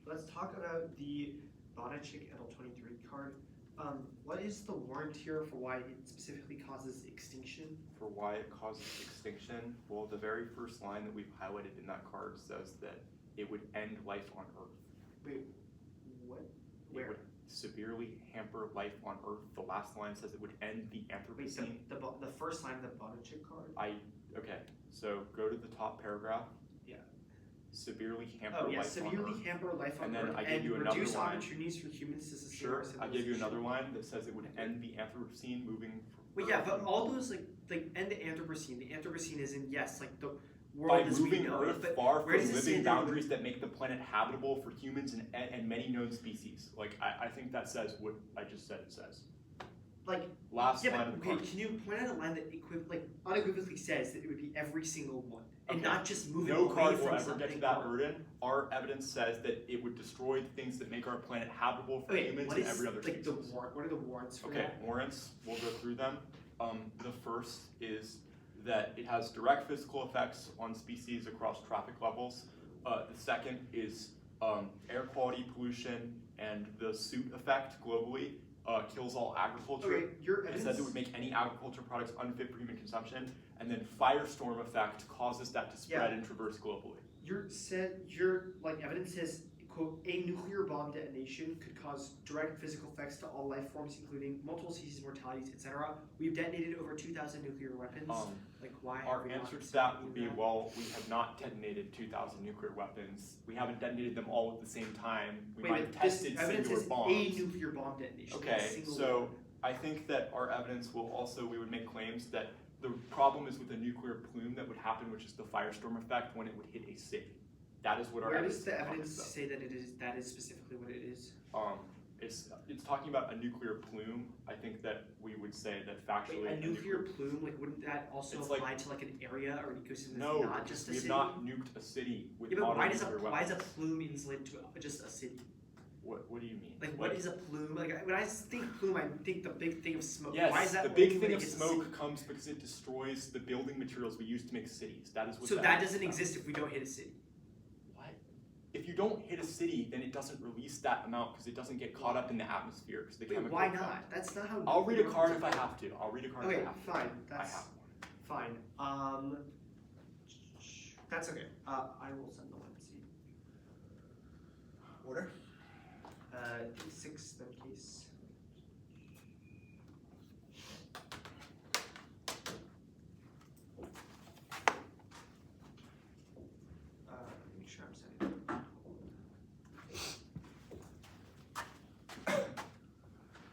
Let's talk about the Bonachik et al. 23 card. What is the warrant here for why it specifically causes extinction? For why it causes extinction? Well, the very first line that we've highlighted in that card says that it would end life on Earth. Wait, what? Where? It would severely hamper life on Earth. The last line says it would end the Anthropocene. Wait, the first line of the Bonachik card? Okay, so go to the top paragraph. Yeah. Severely hamper life severely on Earth. hamper life on And then Earth I give you another reduce line. opportunities for humans to sustain Sure, our I civilization. give you another line that says it would end the Anthropocene moving. Well, yeah, but all those like end the Anthropocene. The Anthropocene is in the world By as we moving know Earth it, far where from does it say living that boundaries that make the planet habitable for humans and many known species. Like, I think that says what I just said it says. Like, Last yeah, line but, of the okay, card. can you point out a line that unequivocally says that it would be every single one, and Okay. not just moving No away card from will ever something get to that or- burden. Our evidence says that it would destroy the things that make our planet habitable for humans what and is, every other like, species. what are the warrants for Okay, that? warrants, we'll go through them. The first is that it has direct physical effects on species across traffic levels. The second is air quality pollution and the soot effect globally kills all agriculture. Okay, your It evidence. says it would make any agriculture products unfit for human consumption. And then firestorm effect causes that to spread and traverse globally. Your evidence says, quote, a nuclear bomb detonation could cause direct physical effects to all life forms, including multiple species, mortalities, etc. We've detonated over 2,000 nuclear weapons. Why? Our answer to that would be, well, we have not detonated 2,000 nuclear weapons. We haven't detonated them all at the same time. We might have tested singular bombs. A nuclear bomb detonation. Okay, so I think that our evidence will also, we would make claims that the problem is with a nuclear plume that would happen, which is the firestorm effect when it would hit a city. That is what our evidence. Where does the evidence say that that is specifically what it is? It's talking about a nuclear plume. I think that we would say that factually. Wait, a nuclear plume, wouldn't that also apply to an area or an ecosystem that's not just a city? We have not nuked a city with but modern why nuclear weapons. Why is a plume insulated to just a city? What do you mean? What is a plume? When I think plume, I think the big thing of smoke. Yes, why is that the big thing of smoke comes because it destroys the building materials we use to make cities. That is what. So that doesn't exist if we don't hit a city. What? If you don't hit a city, then it doesn't release that amount because it doesn't get caught up in the atmosphere. Wait, why not? That's not how. I'll read a card if I have to. I'll read a card if I have to. Fine. I have one. Fine. That's okay. I will send the one. See. Order? D6 then case. Make sure I'm sending it.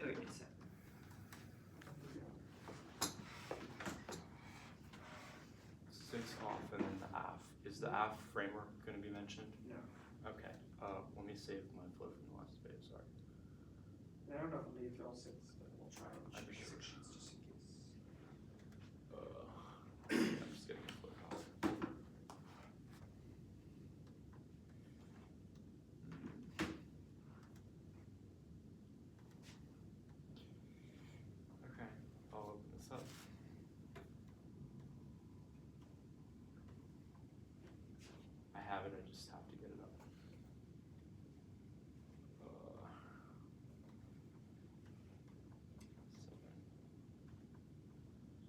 Okay, it's set. Six off and then the AF. Is the AF framework going to be mentioned? No. Okay. Let me save my flow from the last page. Sorry. I don't know if it'll be all six, but we'll try and I'm choose sure. 6 sheets just in case. I'm just getting a flow copy. Okay, I'll open this up. I have it, I just have to get it up.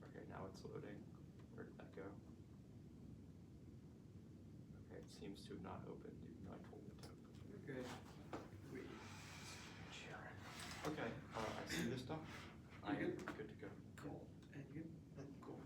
Okay, now it's loading. Where did that go? Okay, it seems to have not opened, even though I told it to open. Okay. Wait. Okay, I see this stuff. I'm good to go. Cool. And you? Cool.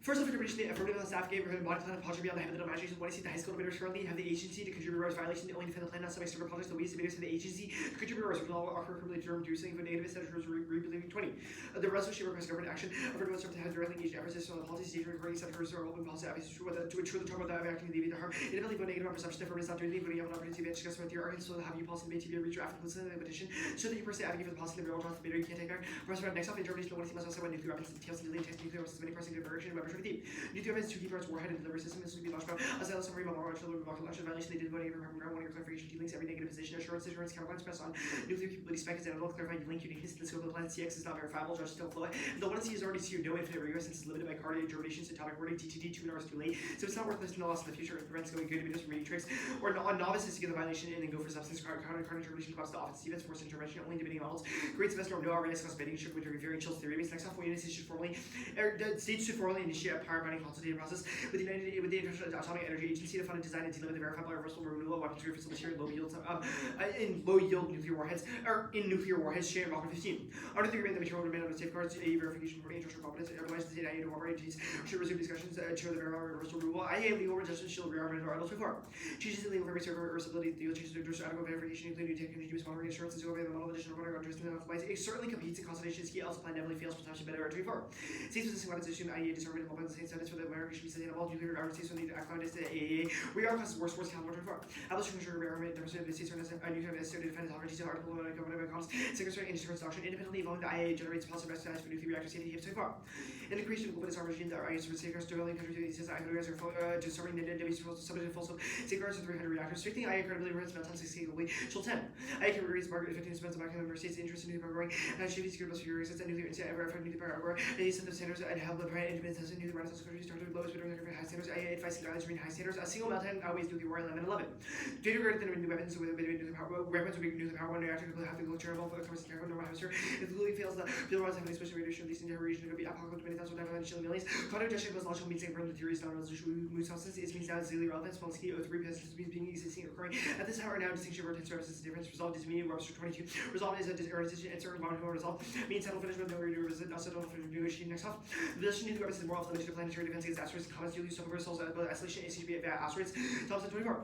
First off, information the affirmative on the staff gave regarding body plan of posture beyond the heaven of imagination. What I see the high school debaters currently have the agency to contribute to violation to only defend the plan, not some external projects. The ways debaters have the agency to contribute to all offer criminally term do something for negative senators rebuilding 20. The resolution requires government action. Affirmative to have directly engaged emphasis on the policy stage recording senators or open policy advocacy to ensure the term without acting to alleviate the harm. Independently vote negative on presumption affirmative is not doing anything, voting have an opportunity to discuss with your arguments so that have you policy debate to be a reach your African petition. So that you personally advocate for the policy that we all draw the debater you can't take back. Next off, interpretation of what he must also about nuclear weapons and details and delaying text nuclear weapons many pressing diversion. Trinity. Nuclear weapons 2 key parts: warhead and delivery system. This would be launched by Asylum summary, rocket launch violation. They did one your clarification, delinks every negative position, assurance, counterplans press on. Nuclear capability spec is analog, clarifying link uniqueness to the scope of the plan. CX is not verifiable, just still flow. The 1C is already secured, no infinite rigor since it's limited by cardiac durations, atomic wording, TTD, 2 hours too late. So it's not worth listening to loss in the future. It prevents going good to be just reading tricks. Or on novices to get the violation and then go for substance cardiac turbulation collapse to offense defense, force intervention, only debating models. Creates investor no RNS class bidding, should with varying chills theory. Next off, units should formally, states should formally initiate a power binding consultative process with the International Atomic Energy Agency to fund and design and delimit the verifiable reversible removal of weapons for material in low yield nuclear warheads, or in nuclear warheads, shared in 15. Under the agreement, the material remain under safeguards, a verification for international competence, otherwise the state IA to cooperate should resume discussions to ensure the verifiable reversible removal. IA legal resistance shield rearmament or idle before. Changes in legal reversibility, the changes to adequate verification, including new continuous monitoring assurance, and the model of additional product interest in enough it certainly competes in consultation ski else plan definitely fails potentially better at 24. States with the same weapons assume IA determined the same sentence for the American should be sustainable due to the states will need to act on this AAA. We are classes worst caliber 24. Abolition of rearmament, demonstrated the states are nuclear necessary to defend the sovereignty of article of government comms, secretary and insurance doctrine independently evolving the IA generates positive exercise for nuclear reactor safety so far. In the creation of global disarmament regime, the IA for safeguards developing countries says IA are disarming the dead subject to full safeguards of 300 reactors, restricting IA credibility runs about 10 globally. Chill 10. IA can raise market 15 spends back in the states interest in nuclear growing and should be secured plus furious and nuclear instead ever affect nuclear power and these set of standards and have the right independence and nuclear renaissance countries started with lowest between high standards. IA advising guidelines remain high standards. A single meltdown outweighs nuclear war 11. Data regarding the new weapons with nuclear power weapons with nuclear power when reactor will have the culture of covers the cargo normal hemisphere. If the Lily fails, the field rods have an special radiation of these entire region could be apocalyptic 20,000 millions. Counter-Adjaye was logical means confirmed the theories non-resolution moves substance. It means now it's legally relevant. Small scale O3 because it means being existing occurring at this hour now. Distinction of services difference resolved is meaning Webster 22. Resolved is a decision and certain bond resolved. Means settle finish with no revisit, not settle for negotiating next off. The position nuclear weapons is more often limited to planetary defense against asteroids and comets. Use some reversals but isolation is to be about asteroids. Top 24.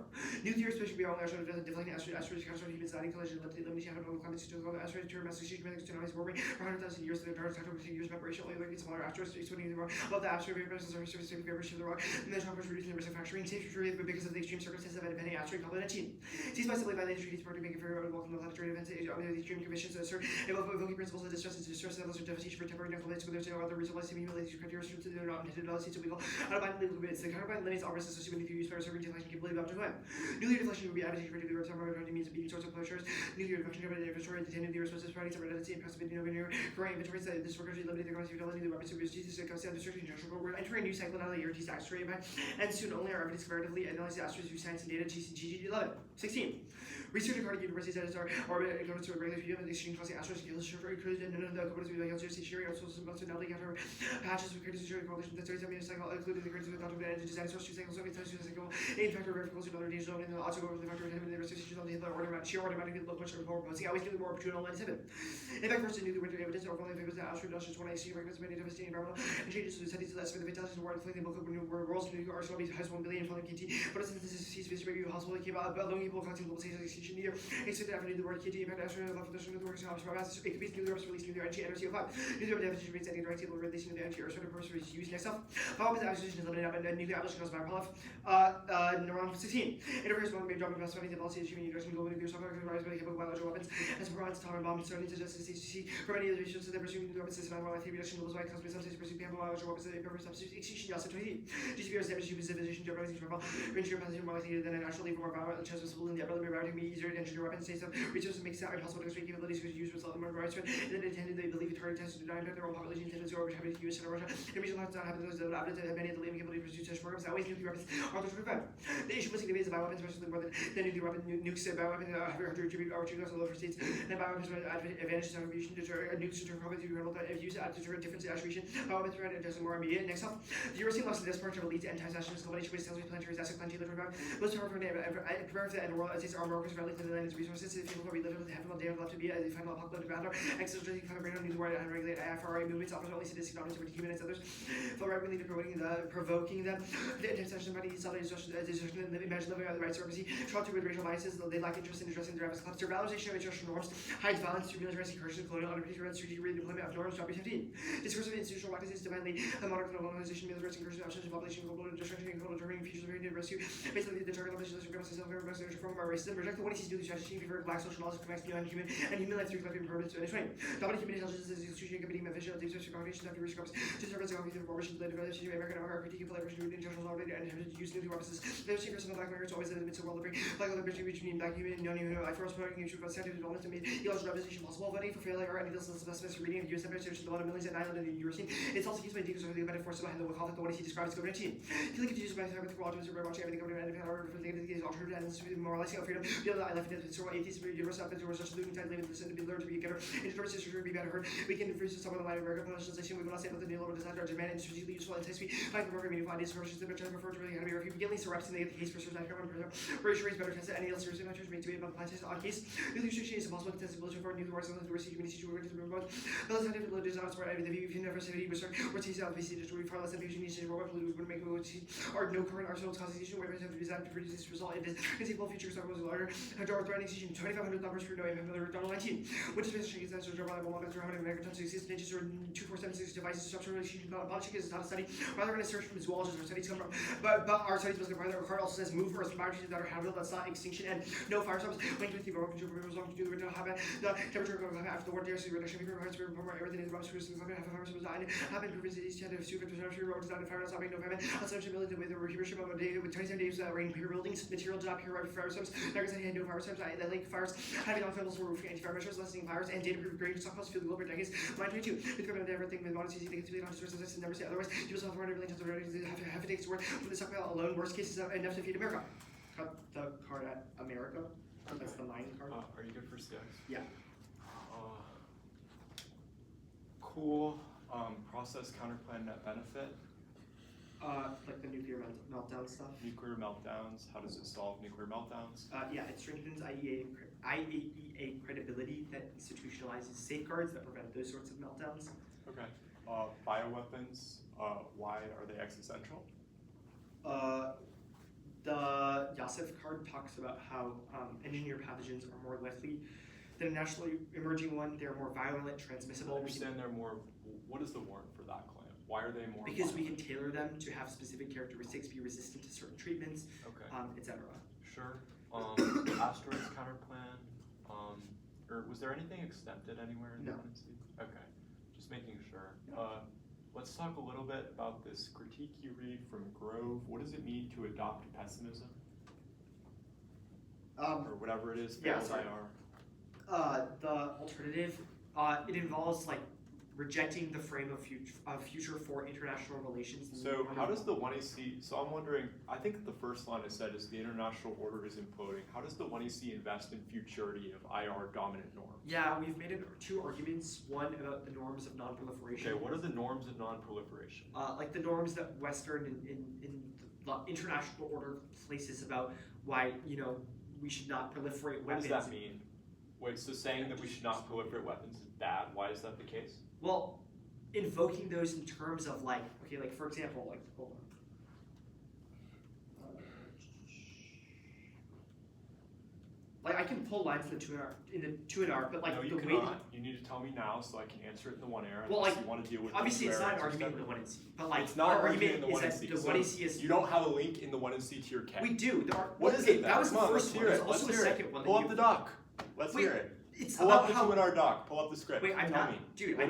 Nuclear space should be all national deflecting asteroids catastrophe humans designing collision limiting how to climate system asteroids to mass extinction tsunamis warming for 100,000 years. The dark sector years evaporation only like smaller asteroids exploding the rock above the asteroid vapors and surface of the rock and then shoppers reducing the risk of fracturing safe but because of the extreme circumstances of independent asteroid COVID-19. Seized by simply violating treaties to make it very welcome to planetary events under the extreme conditions that assert evoking principles of distress and distress levels of devastation for temporary necromancy with their other reasonable simulation criteria to the not intended states illegal. Out of binding legal limits, the counterplan limits all risks associated with nuclear use by serving deflection capability up to time. Nuclear deflection would be advantageous for nuclear terminal means of being source of closures. Nuclear deflection of inventory detained nuclear responses spreading some redundancy and possibility of growing inventories that this workers limited the capacity of the weapons of Jesus to come down to certain industrial. We're entering a new cycle now that year T's asteroid impact and soon only our evidence comparatively analyze the asteroids through science and data GG 11. 16. Research at Harker University studies are orbit going to a regular view of the exchange causing asteroids to super cruise and none of the components of the Hills Siri also some to now counter patches with critical security correlation that series of cycle including the critical contact and design source two cycles of intense cycle in factor verticals in other danger zone and also go over the factor of the restrictions on the order sheer automatically low much more posting always getting more opportunity on 97. In fact, first nuclear winter evidence or only favors the asteroid dust 20 see fragments many devastating environmental and changes to the settings less for the fatalities of war inflicting bulk of new worlds nuclear arsenal has 1 billion falling KT but since this is space radio hospital keep out long people collecting global safety extinction neither except after the word KT impact asteroid left the nuclear house from mass it could be nuclear release nuclear energy energy 5 nuclear devastation rates any direct table releasing the energy or sort of person is used next up Bioweapons acquisition is limited up and nuclear abolition goes by Parlov neuron 16 interferes with major job investment in the policy achieving direction global nuclear software rise by chemical biological weapons as provides atomic bomb certainly suggests the CCC for many of the reasons that they pursue nuclear weapons system and wildlife reduction levels by cosmic substances pursue chemical biological weapons that they purpose substances extinction also 20 GCPR damage to civilization jeopardizing from range your position more likely than a natural level more power chance of in the ability to be easier to enter weapons states of resources makes it impossible to extract capabilities which use result in more rights and then intended they believe the target tends to deny their own population intended to orbit having US and Russia and regional not happen those that have many of the living capability to pursue such programs that ways nuclear weapons are those revived. The issue missing debates of bioweapons versus more than nuclear weapon nukes bioweapons have to attribute our two lower states and bioweapons advantages contribution to nukes to probably to use at deterrent difference attribution bioweapons threat and doesn't more immediate. Next up, the European lost the death of elite and anti-nationalist combination with sales planetary asset plan tailor revive. Most powerful prepare for the end of the world as its armed workers rally to the land its resources if people we live with half of the day left to be as a final apocalyptic battle exercising kind of brain on new world and regulate IFRA movements offers only sadistic dominance over human and others for regularly provoking them the intersection by the solid destruction and the imagine living on the right surface shot to with racial biases they lack interest in addressing the rabbits cluster valorization of international norms hides violence through military incursion colonial underpinning strategic redeployment of norms chapter 15 discourse of institutional practices divinely a monarch colonization military incursion options of population global destruction and global determining features of union rescue basically the target of the from our racism reject the one he sees do strategy favor black social knowledge connects beyond human and human life through collective impermanence to any dominant human intelligence is institution committing official deep social cognition after risk to service the conflict of formation to the development of American our critique of collaboration with international law and attempted to use nuclear weapons. Their secrets of the Black Mirror is always in the midst of world living. Like the bridge between black human and non-human life force promoting issue about scientific development to make the alleged representation possible. Voting for failure or any of this specific reading of U.S. Separation to the millions and island in the Euroscene. It's also used by deacons over the embedded forces behind the conflict, the one he describes as COVID-19. He continues by with the watching everything going to end power for the alternative and moralizing of freedom. The other I left it so atheist universe up into such looking time living to be learned to be a giver. Interpret history to be better heard. We can infuse some of the line of American pronunciation. We will not say about the new Lord designer demand and strategically useful and test we find the program meaning find these versions that prefer to really have to be if you begin these erupts and they get the case for certain ratio rates better chance that any else serious matters made to be about the on case. Nuclear situation is impossible to test the military for nuclear wars and the receive human issue to remote. But the scientific ability is not where the VP never said he was or T cell PC to be far less than fusion needs to work with would make or no current arsenal causation where have to be designed to produce this result. It is conceivable future stuff was larger. Hydro threatening station 2,500 numbers for no Donald 19. Which is basically is answers reliable moments or how many American tons exist inches or 24766 devices structure relation logic is not a study. Rather than a search from zoologists or studies come from. But our studies must compare their card also says move Earth boundaries that are habitable, that's not extinction and no fire stops linked with the overall control as long as you do the original habit. The temperature of after the war there so reduction of requirements for everything is about screws and half of farmers was dying. Happen to visit each other super to roads down the fire not no famine. Assumption ability with the Hiroshima of a day with 27 days rain paper buildings, material job here right fire stops. Pakistan had no fire stops, the lake fires, having on flammable for roofing anti-fire measures, lessening fires, and data great stockpiles field the globe for decades. Line 22, with the government everything with modern CC, they can see on sources and never say otherwise. You also have to run every link to have to take to work for the stockpile alone. Worst case is enough to feed America. Cut the card at America. That's the 9 card. Are you good for 6? Yeah. Cool. Process counterplan net benefit. Like the nuclear meltdown stuff. Nuclear meltdowns. How does it solve nuclear meltdowns? Yeah, it strengthens IAEA credibility that institutionalizes safeguards that prevent those sorts of meltdowns. Okay. Bioweapons. Why are they existential? The Yasif card talks about how engineered pathogens are more likely than a naturally emerging one. They're more violent, transmissible. I understand they're more. What is the warrant for that claim? Why are they more? Because violent? we can tailor them to have specific characteristics, be resistant to certain treatments, etc. Sure. Asteroids counterplan. Or was there anything exempted anywhere in the NDCA? Okay. Just making sure. Let's talk a little bit about this critique you read from Grove. What does it mean to adopt pessimism? Or whatever it is, IR. The alternative, it involves like rejecting the frame of future for international relations. So how does the 1AC, so I'm wondering, I think the first line I said is the international order is imploding. How does the 1AC invest in futurity of IR dominant norms? Yeah, we've made 2 arguments. One about the norms of non-proliferation. Okay, what are the norms of non-proliferation? Like the norms that Western in the international order places about why, we should not proliferate weapons. What does that mean? Wait, so saying that we should not proliferate weapons is bad? Why is that the case? Well, invoking those in terms of like, okay, like for example, like, hold on. Like I can pull lines in the 2NR, but like no, the you way cannot. You need to tell me now so I can answer it in the 1AR. Well, like you want to deal with obviously it's not an argument in the 1NC, but like it's not our an argument argument in is the that 1NC. the 1AC is. You don't have a link in the 1NC to your K. We do. What is it? That was the first one. There's also a second one. Pull up the doc. Let's hear it. It's pull up the 2NR doc. Pull up the script. Wait, I'm Tell not. me. Dude, I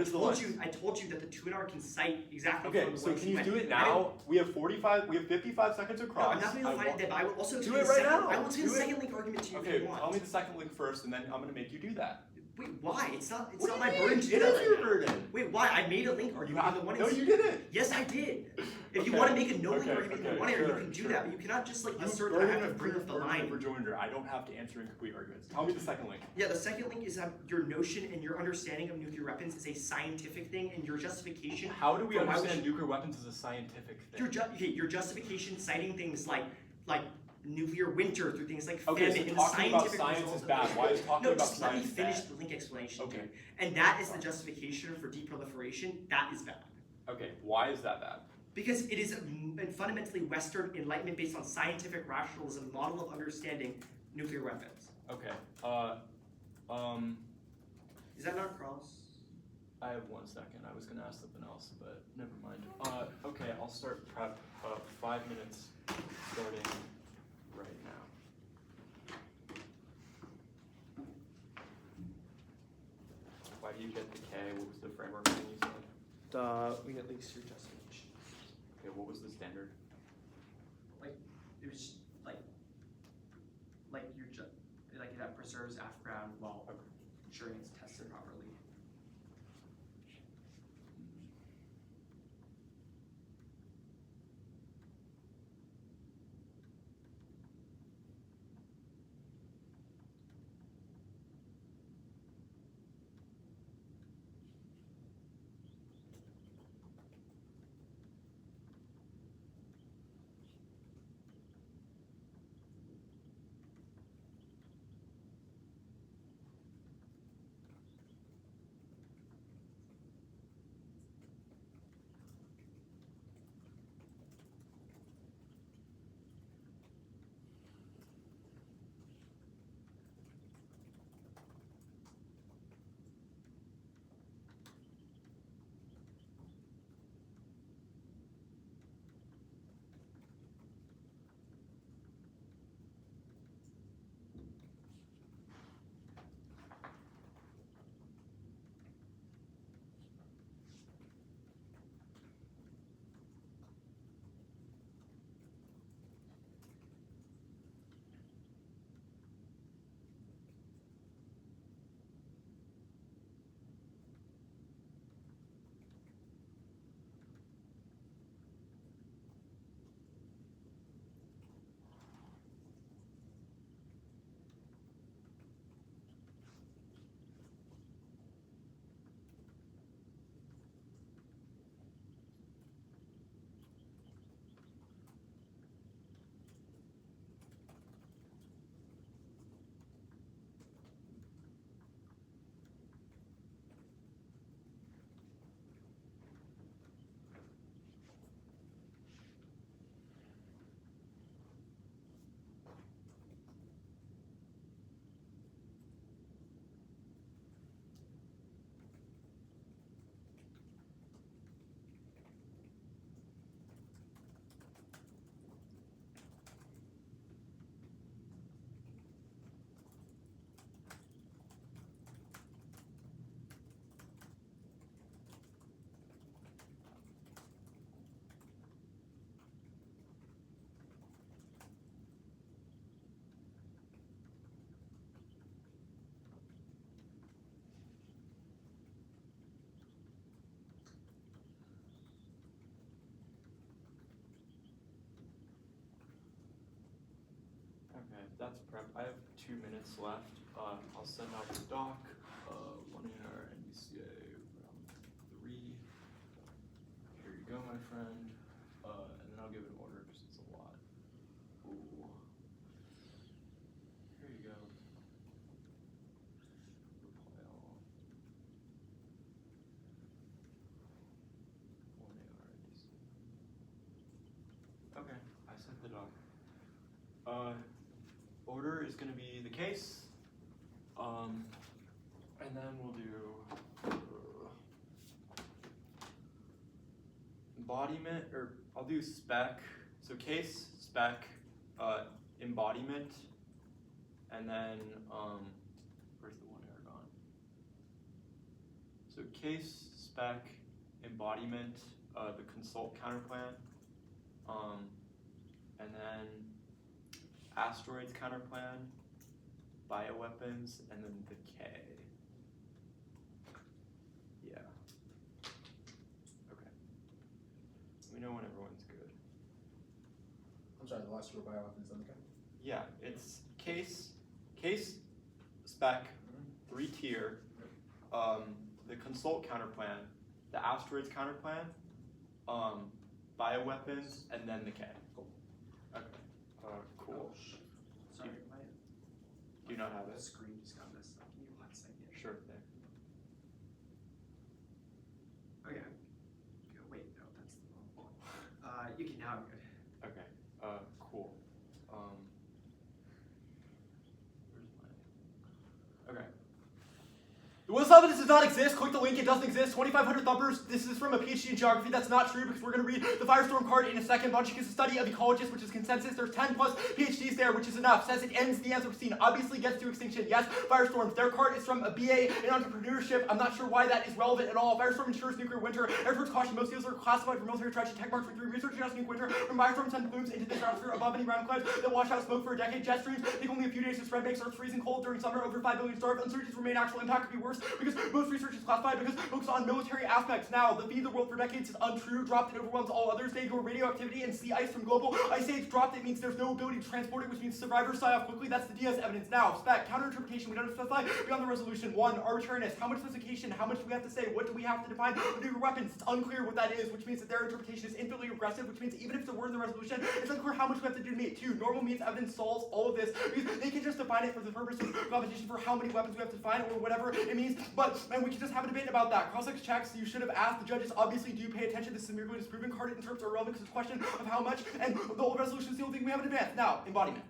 told you that the 2NR can cite exactly. Okay, so can you do it now? We have 55 seconds across. No, I'm not going to find it, but I will also do it right now. I will take the second link argument to you if you want. Tell me the second link first, and then I'm going to make you do that. Wait, why? It's not my burden to do It that is right your now. burden. Wait, why? I made a link argument in the 1AC. No, you didn't. Yes, I did. If you want to make a no link argument in the 1 area, you can do that, but you cannot just like assert that I have to bring up the line. Rejoinder. I don't have to answer incomplete arguments. Tell me the second link. Yeah, the second link is that your notion and your understanding of nuclear weapons is a scientific thing, and your justification. How do we understand nuclear weapons as a scientific thing? Your justification citing things like nuclear winter through things like okay, famine so and talking about scientific science results. is bad. Why is talking about science bad? No, just let me finish the link explanation. Okay. Dude. And that is the justification for deproliferation. That is bad. Okay, why is that bad? Because it is a fundamentally Western Enlightenment based on scientific rationalism model of understanding nuclear weapons. Okay. Is that not cross? I have 1 second. I was going to ask something else, but never mind. Okay, I'll start prep. 5 minutes starting right now. Why do you get the K? What was the framework thing you said? We get least your justification. Okay, what was the standard? Like it was like you're just like that preserves afterground while ensuring it's tested properly. Okay, that's prep. I have 2 minutes left. I'll send out the doc. 1 AR NDCA round 3. Here you go, my friend. And then I'll give an order because it's a lot. Ooh. Here you go. Reply all. 1 AR NDCA. Okay, I sent the doc. Order is going to be the case, and then we'll do embodiment, or I'll do spec. So case, spec, embodiment, and then where's the 1 AR gone? So case, spec, embodiment, the consult counterplan, and then Asteroids counterplan, Bioweapons, and then the K. Yeah. Okay. Let me know when everyone's good. I'm sorry, the last two were bioweapons, okay? Yeah, it's case, spec, 3-tier, the consult counterplan, the Asteroids counterplan, Bioweapons, and then the K. Cool. Okay. Cool. Sorry, Do you not have the it? screen just got messed up. Give me 1 second. Sure thing. Okay. Wait, no, that's the wrong one. You can now. Good. Okay. Cool. Where's my? Okay. It was This evidence does not exist. Click the link, it doesn't exist. 2,500 thumpers. This is from a PhD in geography. That's not true because we're going to read the Firestorm card in a second. Bunch is a study of ecologists, which is consensus. There's 10 plus PhDs there, which is enough. Says it ends the Anthropocene. Obviously gets to extinction. Yes, Firestorms. Their card is from a BA in entrepreneurship. I'm not sure why that is relevant at all. Firestorm ensures nuclear winter. Airports caution. Most deals are classified for military traction. Tech marks for 3. Research suggests nuke winter. From Firestorm send plumes into the stratosphere above any ground clouds that wash out smoke for a decade. Jet streams take only a few days to spread. Makes Earth freezing cold during summer. Over 5 billion starve. Uncertainties remain. Actual impact could be worse because most research is classified because focused on military aspects. Now, the feed the world for decades is untrue. Dropped it overwhelms all others. They go radioactivity and sea ice from global ice age. Dropped it means there's no ability to transport it, which means survivors die off quickly. That's the Diaz evidence. Now, Spec, counter-interpretation. We don't specify beyond the resolution. 1, arbitrariness. How much specification? How much do we have to say? What do we have to define? Nuclear weapons. It's unclear what that is, which means that their interpretation is infinitely regressive, which means even if it's a word in the resolution, it's unclear how much we have to do to meet. 2, normal means evidence solves all of this because they can just define it for the purpose of competition for how many weapons we have to define or whatever it means. And we can just have a debate about that. Cross-sex checks, you should have asked. The judges obviously do pay attention. This is a miracle disproven. Card interrupts are relevant because it's a question of how much, and the old resolution is the only thing we have in advance. Now, embodiment.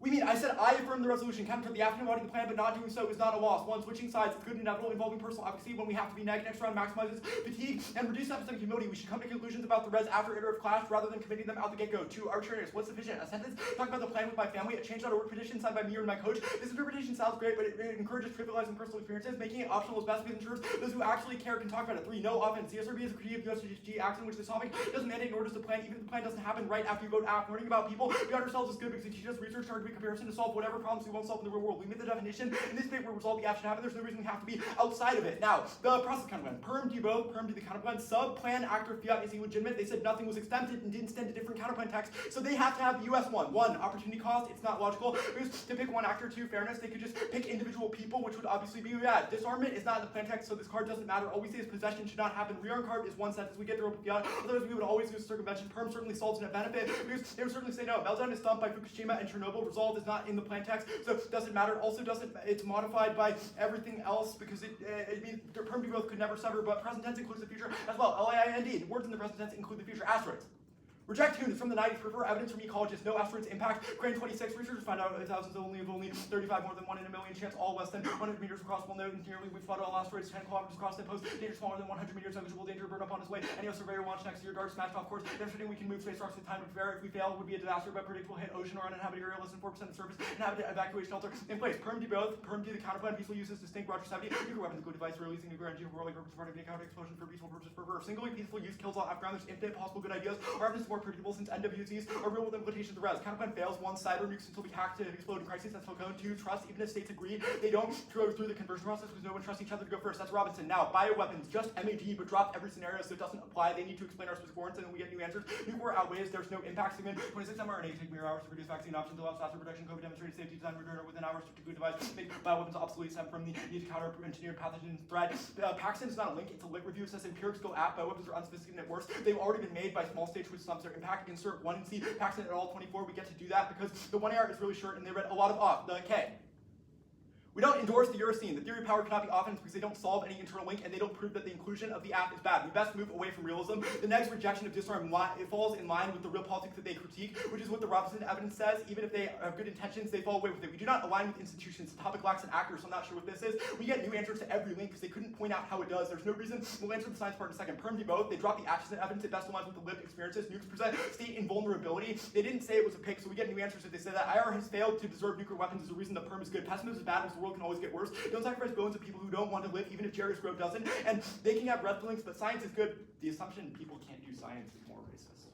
I said I affirm the resolution. Counter the afternoon body of the plan, but not doing so is not a loss. 1, switching sides. It's good and inevitable involving personal advocacy when we have to be neg. Next round maximizes fatigue and reduce epistemic humility. We should come to conclusions about the res after iterative clash rather than committing them out the get-go. 2, arbitrariness. What's sufficient? A sentence talking about the plan with my family, a change.org petition signed by me or my coach. This interpretation sounds great, but it encourages trivializing personal experiences, making it optional is best because ensures those who actually care can talk about it. 3, no offense. CSRB is a critique of USG action, which this topic doesn't mandate nor does the plan, even if the plan doesn't happen right after you vote act. Learning about people beyond ourselves is good because it teaches us research and arbitrary comparison to solve whatever problems we won't solve in the real world. We made the definition. In this paper, resolve the action happen. There's no reason we have to be outside of it. Now, the process counterplan. Perm do both. Perm do the counterplan. Sub-plan actor fiat is illegitimate. They said nothing was exempted and didn't stand a different counterplan text. So they have to have the US one. 1, opportunity cost. It's not logical. Because to pick one actor, 2, fairness. They could just pick individual people, which would obviously be bad. Disarmament is not in the plan text, so this card doesn't matter. All we say is possession should not happen. Rearm card is 1 sentence. We get the rope fiat. Otherwise, we would always use circumvention. Perm certainly solves a net benefit because they would certainly say no. Meltdown is stumped by Fukushima and Chernobyl. Resolved is not in the plan text, so it doesn't matter. Also doesn't, it's modified by everything else because it means perm both could never sever, but present tense includes the future as well. LAIND, words in the present tense include the future. Asteroids. Reject Tune is from the 90s. Prefer evidence from ecologists. No asteroids impact. Grand 26 researchers find out thousands only 35 more than 1 in a million chance. All less than 100 meters across will know. Nearly we've fought all asteroids 10 kilometers across the pose. Danger smaller than 100 meters. Negligible danger. Burn up on his way. Any surveyor launch next to your dart smashed off course. Demonstrating we can move space rocks with time to prepare. If we fail, it would be a disaster, but predictable hit ocean or uninhabited area. Less than 4% of surface. Inhabited evacuation shelter in place. Perm do both. Perm do the counterplan. Peaceful uses distinct. Roger 70. Nuclear weapons include device releasing nuclear energy for worldly purpose. Part of the account explosion for peaceful purposes. For singly peaceful use kills all after. There's infinite possible good ideas. Our evidence is more predictable since NWCs are real with implications of res. Counterplan fails. 1, cyber nukes until we hack to explode in crisis. That's Falcone. 2, trust. Even if states agree, they don't go through the conversion process because no one trusts each other to go first. That's Robinson. Now, bioweapons, just MAD, but drop every scenario so it doesn't apply. They need to explain our specific warrants and then we get new answers. Nuclear outweighs. There's no impact segment. 26 mRNA take mere hours to produce vaccine options, allows faster protection. COVID demonstrated safety design returner within hours to good device. Make bioweapons obsolete. Stem from the need to counter engineered pathogen threat. Paxton is not a link. It's a lit review. It says empirics go at bioweapons are unsophisticated at worst. They've already been made by small states which sums their impact. Insert 1 and C. Paxton et al. 24. We get to do that because the 1AR is really short and they read a lot of off. The K. We don't endorse the Eurocene. The theory of power cannot be offense because they don't solve any internal link and they don't prove that the inclusion of the app is bad. We best move away from realism. The next rejection of disarm it falls in line with the real politics that they critique, which is what the Robinson evidence says. Even if they have good intentions, they fall away with it. We do not align with institutions. The topic lacks an actor, so I'm not sure what this is. We get new answers to every link because they couldn't point out how it does. There's no reason. We'll answer the science part in a second. Perm do both. They drop the Atchison evidence. It best aligns with the lived experiences. Nukes present state invulnerability. They didn't say it was a pick, so we get new answers if they say that. IR has failed to deserve nuclear weapons is the reason the perm is good. Pessimism is bad because the world can always get worse. Don't sacrifice bones of people who don't want to live, even if Jerry Grove doesn't. And they can have red fillings, but science is good. The assumption people can't do science is more racist.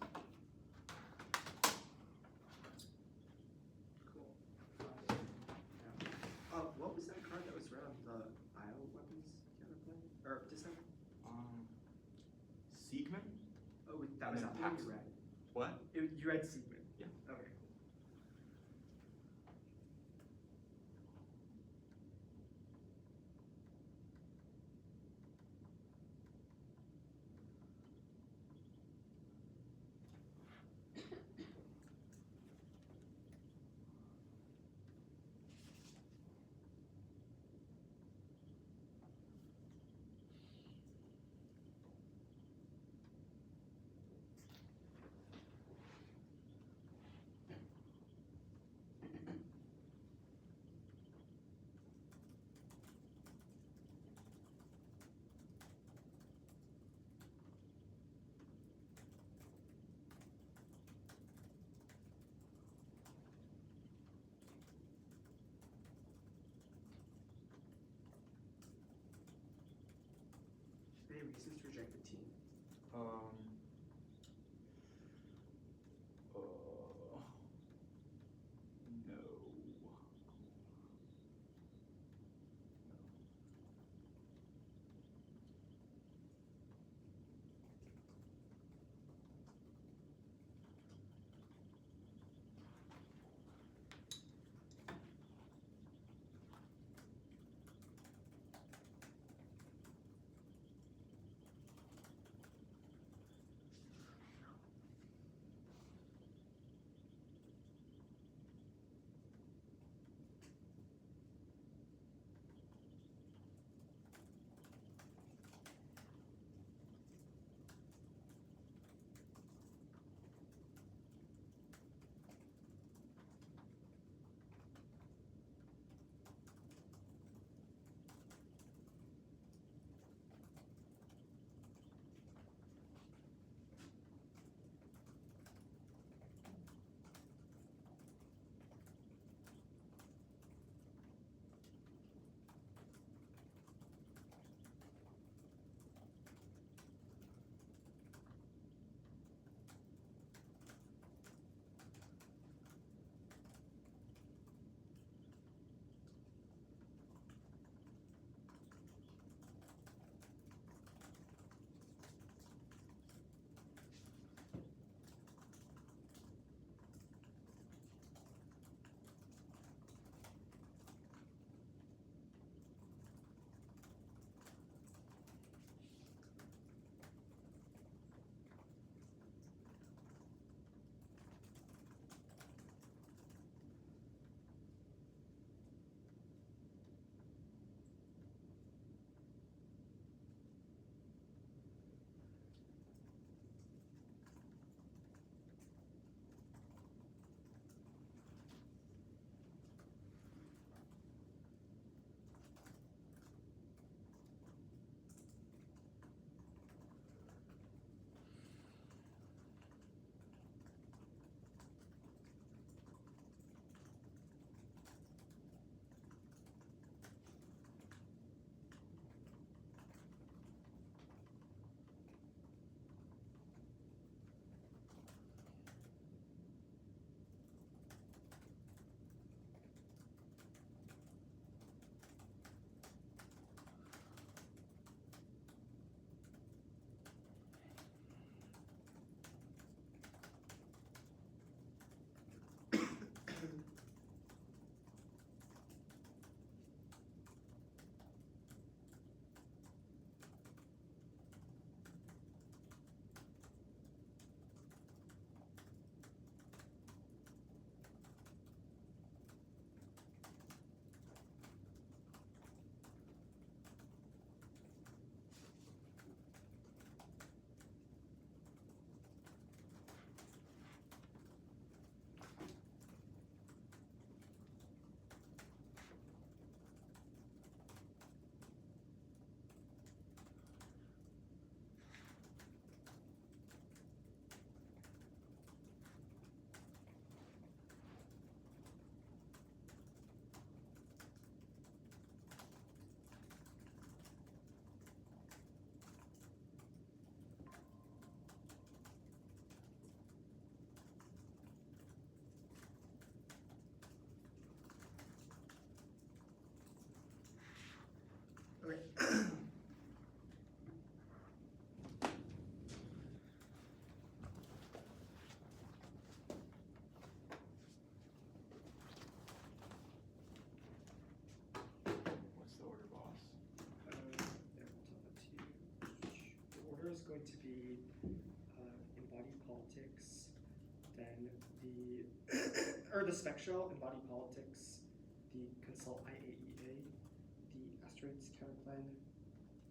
Cool. What was that card that was read on the Bioweapons counterplan? Or dissent? Siegman? Oh, that was not what you read. What? You read Siegman? Yeah. Okay. reasons to reject the team? No. Okay. What's the order, boss? There, we'll tell that to you. The order is going to be embodied politics, then the spec shell, embodied politics, the consult IAEA, the asteroids counterplan.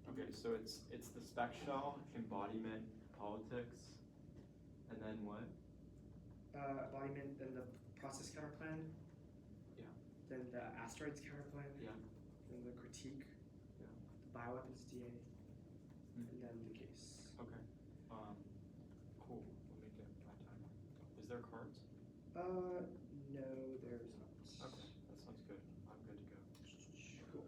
Okay, so it's the spec shell, embodiment, politics, and then what? Embodiment, then the process counterplan. Yeah. Then the asteroids counterplan. Yeah. Then the critique. Yeah. The bioweapons DA. And then the case. Okay. Cool. Let me get my timer. Is there cards? No, there's not. Okay, that sounds good. I'm good to go. Cool.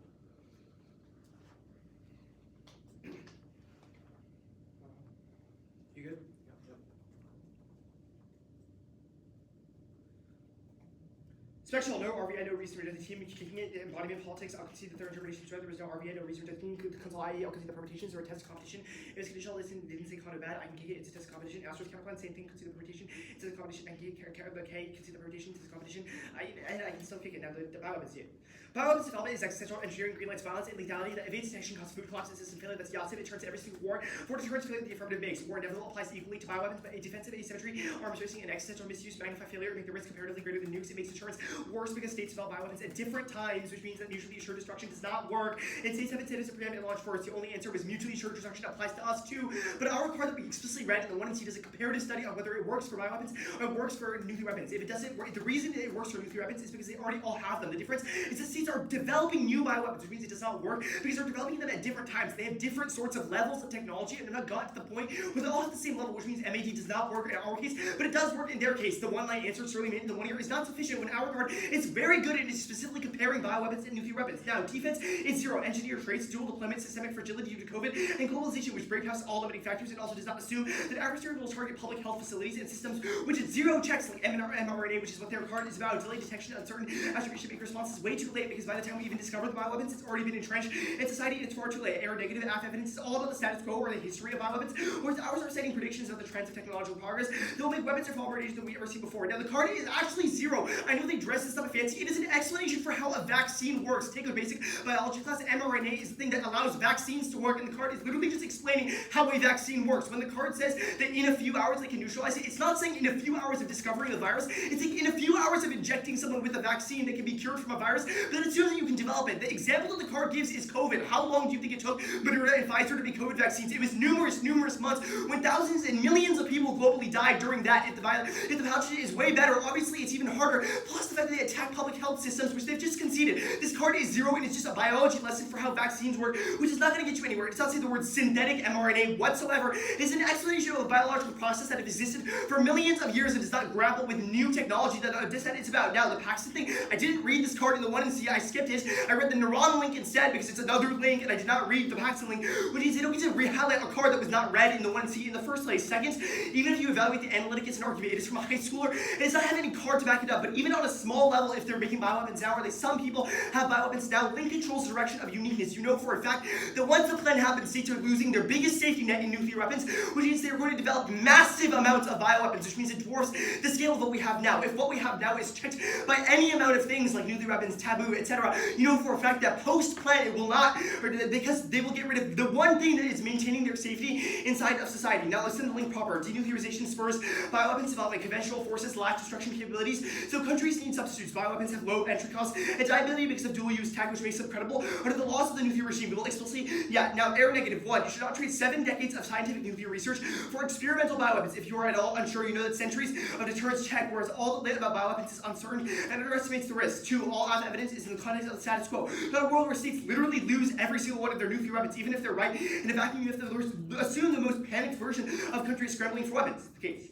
Spec shall no RV, I no reason to reject the team kicking it, embodiment politics, I'll concede the third interpretation, so there was no RV, I no reason to reject the console, i.e. I'll concede the permutations or a test competition. If it's conditional, listen, didn't say condo bad, I can kick it, it's a test competition. Asteroids Counterplan, same thing, concede the permutation, it's a competition, I can kick the K, concede the permutation, it's a competition. I can still kick it now, the bioweapons here. Bioweapons development is existential engineering, green lights, violence, and lethality that evades detection, causes food collapse, and system failure. That's Yahtzee. It turns to every single war. For deterrence failure, the affirmative makes. War inevitable applies equally to bioweapons, but a defensive asymmetry, arms racing, and existential misuse magnify failure, make the risk comparatively greater than nukes. It makes deterrence worse because states develop bioweapons at different times, which means that mutually assured destruction does not work. And states have intended to preempt and launch first. The only answer was mutually assured destruction applies to us too. But our card that we explicitly read in the 1 and C does a comparative study on whether it works for bioweapons or it works for nuclear weapons. If it doesn't, the reason it works for nuclear weapons is because they already all have them. The difference is that states are developing new bioweapons, which means it does not work because they're developing them at different times. They have different sorts of levels of technology, and they're not got to the point where they all have the same level, which means MAD does not work in our case, but it does work in their case. The one-line answer certainly made in the 1 year is not sufficient when our card is very good at specifically comparing bioweapons and nuclear weapons. Now, defense is 0. Engineer traits, dual deployment, systemic fragility due to COVID, and globalization, which break house all limiting factors. It also does not assume that adversary will target public health facilities and systems which is 0 checks like mRNA, which is what their card is about. Delayed detection, uncertain attribution, make responses way too late because by the time we even discover the bioweapons, it's already been entrenched in society. It's far too late. Error negative AF evidence is all about the status quo or the history of bioweapons, whereas ours are setting predictions of the trends of technological progress that will make weapons of far more than we ever seen before. Now, the card is actually 0. I know they dress this up fancy. It is an explanation for how a vaccine works. Take a basic biology class. mRNA is the thing that allows vaccines to work, and the card is literally just explaining how a vaccine works. When the card says that in a few hours they can neutralize it, it's not saying in a few hours of discovering the virus. It's saying in a few hours of injecting someone with a vaccine that can be cured from a virus, but as soon as you can develop it. The example that the card gives is COVID. How long do you think it took Moderna and Pfizer to make COVID vaccines? It was numerous months when thousands and millions of people globally died during that. If the pathogen is way better, obviously it's even harder. Plus the fact that they attack public health systems, which they've just conceded. This card is 0 and it's just a biology lesson for how vaccines work, which is not going to get you anywhere. It does not say the word synthetic mRNA whatsoever. It's an explanation of a biological process that has existed for millions of years and does not grapple with new technology that it's about. Now, the Paxton thing, I didn't read this card in the 1 and C. I skipped it. I read the Neuron link instead because it's another link, and I did not read the Paxton link, which means they don't get to re-highlight a card that was not read in the 1 and C in the first place. Second, even if you evaluate the analytic as an argument, it is from a high schooler, and it's not having any card to back it up. But even on a small level, if they're making bioweapons now, or some people have bioweapons now, link controls the direction of uniqueness. You know for a fact that once the plan happens, states are losing their biggest safety net in nuclear weapons, which means they're going to develop massive amounts of bioweapons, which means it dwarfs the scale of what we have now. If what we have now is checked by any amount of things like nuclear weapons, taboo, etc., you know for a fact that post-plan it will not, or because they will get rid of the one thing that is maintaining their safety inside of society. Now let's send the link proper. Denuclearization spurs bioweapons development. Conventional forces lack destruction capabilities, so countries need substitutes. Bioweapons have low entry costs and diability because of dual-use tech, which makes them credible under the laws of the nuclear regime. We will explicitly, now error negative 1. You should not trade 7 decades of scientific nuclear research for experimental bioweapons. If you are at all unsure, you know that centuries of deterrence check, whereas all the data about bioweapons is uncertain and underestimates the risk. 2. All have evidence is in the context of the status quo. Not a world where states literally lose every single one of their nuclear weapons, even if they're right. In a vacuum, you have to assume the most panicked version of countries scrambling for weapons. The case.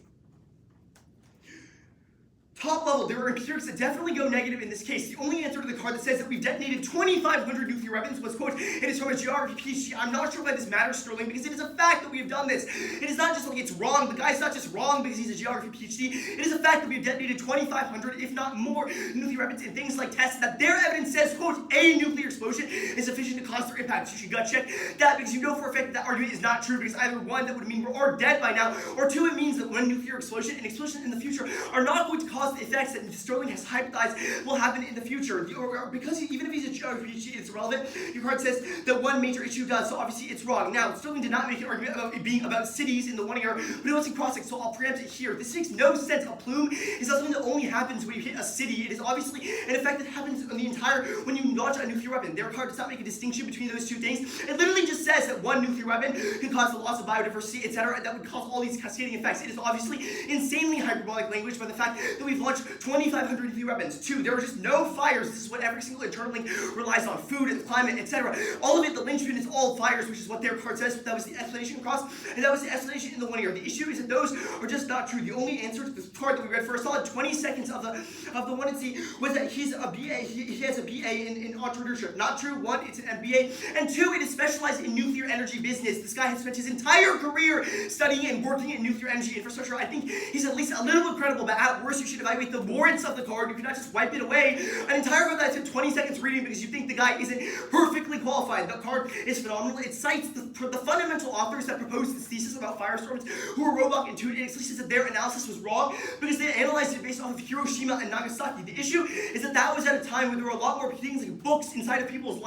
Top level, there are empirics that definitely go negative in this case. The only answer to the card that says that we've detonated 2,500 nuclear weapons was, quote, it is from a geography PhD. I'm not sure why this matters, Sterling, because it is a fact that we have done this. It is not just like it's wrong. The guy's not just wrong because he's a geography PhD. It is a fact that we've detonated 2,500, if not more, nuclear weapons in things like tests that their evidence says, quote, a nuclear explosion is sufficient to cause their impact. So you should gut check that because you know for a fact that that argument is not true because either 1, that would mean we're all dead by now, or 2, it means that one nuclear explosion and explosion in the future are not going to cause the effects that Sterling has hypothesized will happen in the future. Because even if he's a geography PhD, it's relevant. Your card says that one major issue does, so obviously it's wrong. Now, Sterling did not make an argument about it being about cities in the 1 year, but it was in crossing, so I'll preempt it here. This makes no sense. A plume is not something that only happens when you hit a city. It is obviously an effect that happens on the entire, when you launch a nuclear weapon. Their card does not make a distinction between those two things. It literally just says that one nuclear weapon can cause the loss of biodiversity, etc., that would cause all these cascading effects. It is obviously insanely hyperbolic language by the fact that we've launched 2,500 nuclear weapons. 2, there are just no fires. This is what every single internal link relies on. Food and climate, etc. All of it, the linchpin is all fires, which is what their card says. That was the explanation across, and that was the explanation in the 1 year. The issue is that those are just not true. The only answer to this card that we read first saw about 20 seconds of the one and see was that he's a BA. He has a BA in entrepreneurship. Not true. One, it's an MBA, and two, it is specialized in nuclear energy business. This guy has spent his entire career studying and working in nuclear energy infrastructure. I think he's at least a little bit credible, but at worst, you should evaluate the warrants of the card. You cannot just wipe it away. An entire card that I spent 20 seconds reading because you think the guy isn't perfectly qualified. The card is phenomenal. It cites the fundamental authors that proposed this thesis about firestorms who were robot intuitive. It actually says that their analysis was wrong because they analyzed it based off of Hiroshima and Nagasaki. The issue is that was at a time when there were a lot more things like books inside of people's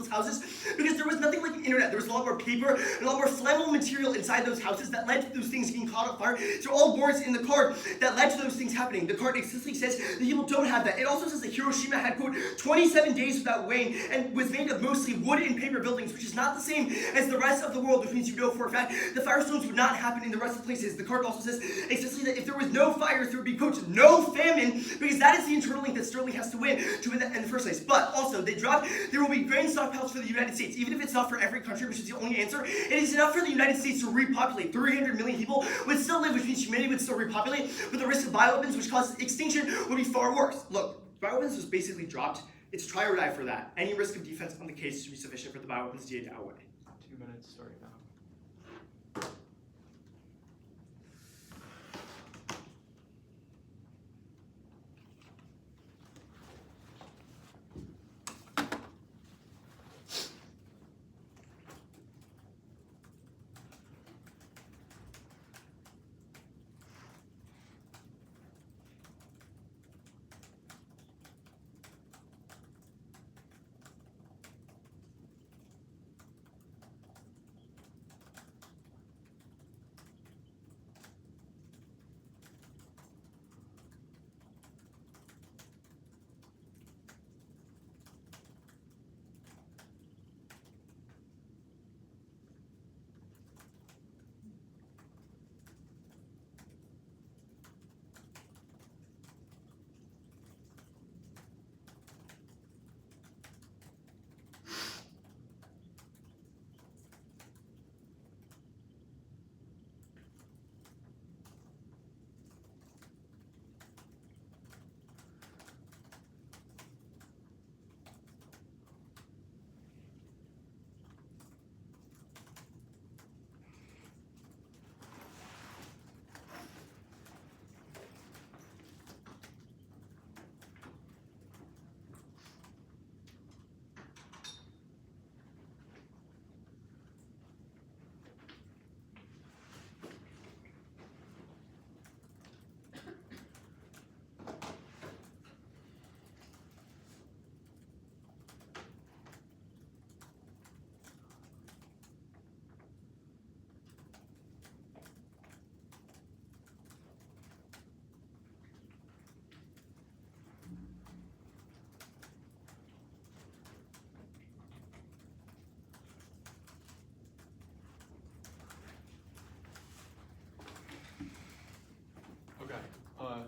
houses because there was nothing like the internet. There was a lot more paper and a lot more flammable material inside those houses that led to those things getting caught on fire. So all words in the card that led to those things happening. The card explicitly says that people don't have that. It also says that Hiroshima had, quote, 27 days without rain and was made of mostly wood and paper buildings, which is not the same as the rest of the world, which means you know for a fact the firestorms would not happen in the rest of the places. The card also says explicitly that if there was no fires, there would be, quote, no famine, because that is the internal link that Sterling has to win that in the first place. But also, there will be grain stockpiles for the United States, even if it's not for every country, which is the only answer. It is enough for the United States to repopulate. 300 million people would still live, which means humanity would still repopulate, but the risk of bioweapons, which causes extinction, would be far worse. Look, bioweapons was basically dropped. It's try or die for that. Any risk of defense on the case should be sufficient for the bioweapons DA to outweigh. 2 minutes starting now.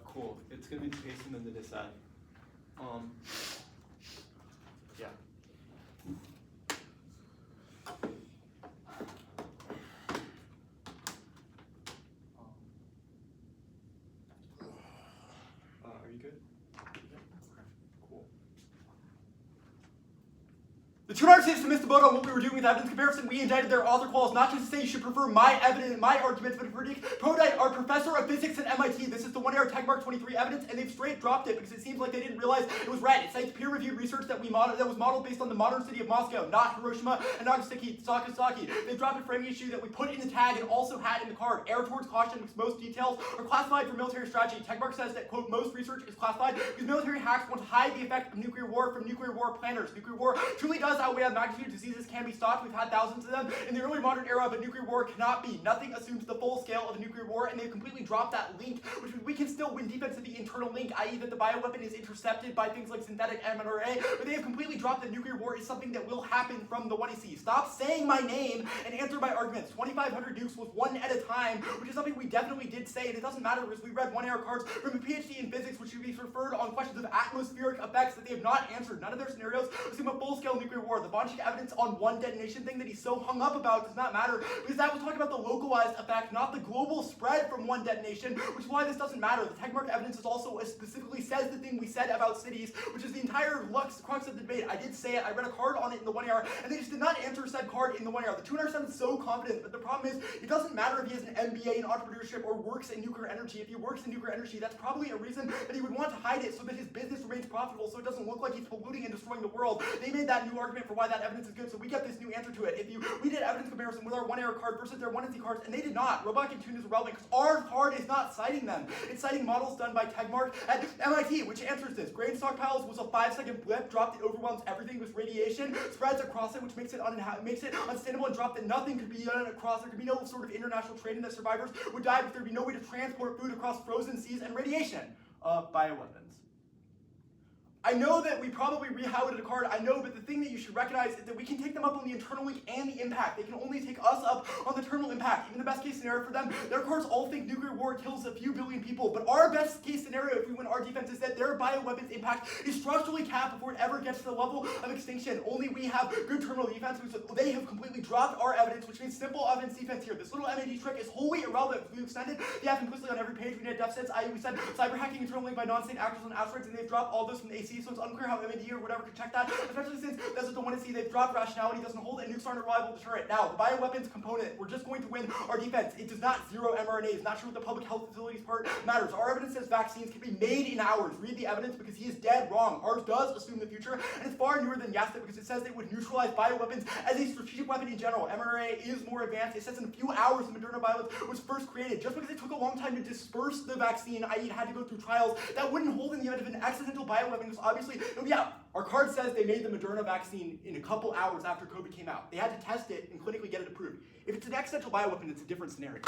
Cool. It's gonna be the case and then the dissent. Yeah. Are you good? Okay, cool. The two narratives missed the boat on what we were doing with evidence comparison. We indicted their author quals not just to say you should prefer my evidence and my arguments, but to predict Prodite, our professor of physics at MIT. This is the 1 AR Techmark 23 evidence, and they've straight dropped it because it seems like they didn't realize it was red. It cites peer-reviewed research that was modeled based on the modern city of Moscow, not Hiroshima and Nagasaki. They dropped a framing issue that we put in the tag and also had in the card. Error towards caution because most details are classified for military strategy. Techmark says that, quote, most research is classified because military hacks want to hide the effect of nuclear war from nuclear war planners. Nuclear war truly does outweigh the magnitude. Diseases can be stopped. We've had thousands of them in the early modern era, but nuclear war cannot be. Nothing assumes the full scale of a nuclear war, and they've completely dropped that link, which we can still win defense at the internal link, i.e. that the bioweapon is intercepted by things like synthetic mRNA, but they have completely dropped that nuclear war is something that will happen from the 1AC. Stop saying my name and answer my arguments. 2,500 nukes was one at a time, which is something we definitely did say, and it doesn't matter because we read 1 AR cards from a PhD in physics, which should be referred on questions of atmospheric effects that they have not answered. None of their scenarios assume a full-scale nuclear war war. The Von Schick evidence on one detonation thing that he's so hung up about does not matter, because that was talking about the localized effect, not the global spread from one detonation, which is why this doesn't matter. The Tegmark evidence is also specifically says the thing we said about cities, which is the entire crux of the debate. I did say it, I read a card on it in the 1 AR, and they just did not answer said card in the 1 AR. The 2 AR is so confident, but the problem is, it doesn't matter if he has an MBA in entrepreneurship or works in nuclear energy. If he works in nuclear energy, that's probably a reason that he would want to hide it so that his business remains profitable, so it doesn't look like he's polluting and destroying the world. They made that new argument for why that evidence is good, so we get this new answer to it. We did evidence comparison with our 1 AR card versus their 1NC cards, and they did not. Robotic and Tune is irrelevant because our card is not citing them. It's citing models done by Tegmark at MIT, which answers this. Grain stockpiles was a 5-second blip, dropped it overwhelms everything with radiation, spreads across it, which makes it unsustainable, and dropped that nothing could be done across. There could be no sort of international trade, and that survivors would die if there would be no way to transport food across frozen seas and radiation. Bioweapons. I know that we probably rehighlighted a card, I know, but the thing that you should recognize is that we can take them up on the internal leak and the impact. They can only take us up on the terminal impact. Even the best case scenario for them, their cards all think nuclear war kills a few billion people, but our best case scenario, if we win our defense, is that their bioweapons impact is structurally capped before it ever gets to the level of extinction. Only we have good terminal defense, because they have completely dropped our evidence, which means simple offense defense here. This little MAD trick is wholly irrelevant. We extended the app implicitly on every page. We did deficits, i.e. we said cyber hacking internally by non-state actors on asteroids, and they've dropped all this from the AC, so it's unclear how MAD or whatever could check that, especially since that's what the 1NC, they've dropped rationality, doesn't hold, and nukes aren't a reliable deterrent. Now, the bioweapons component, we're just going to win our defense. It does not zero mRNA. It's not sure what the public health facilities part matters. Our evidence says vaccines can be made in hours. Read the evidence, because he is dead wrong. Ours does assume the future, and it's far newer than Yasta, because it says they would neutralize bioweapons as a strategic weapon in general. mRNA is more advanced. It says in a few hours the Moderna bioweapon was first created. Just because it took a long time to disperse the vaccine, i.e. it had to go through trials, that wouldn't hold in the event of an accidental bioweapon, because obviously it would be out. Our card says they made the Moderna vaccine in a couple hours after COVID came out. They had to test it and clinically get it approved. If it's an accidental bioweapon, it's a different scenario.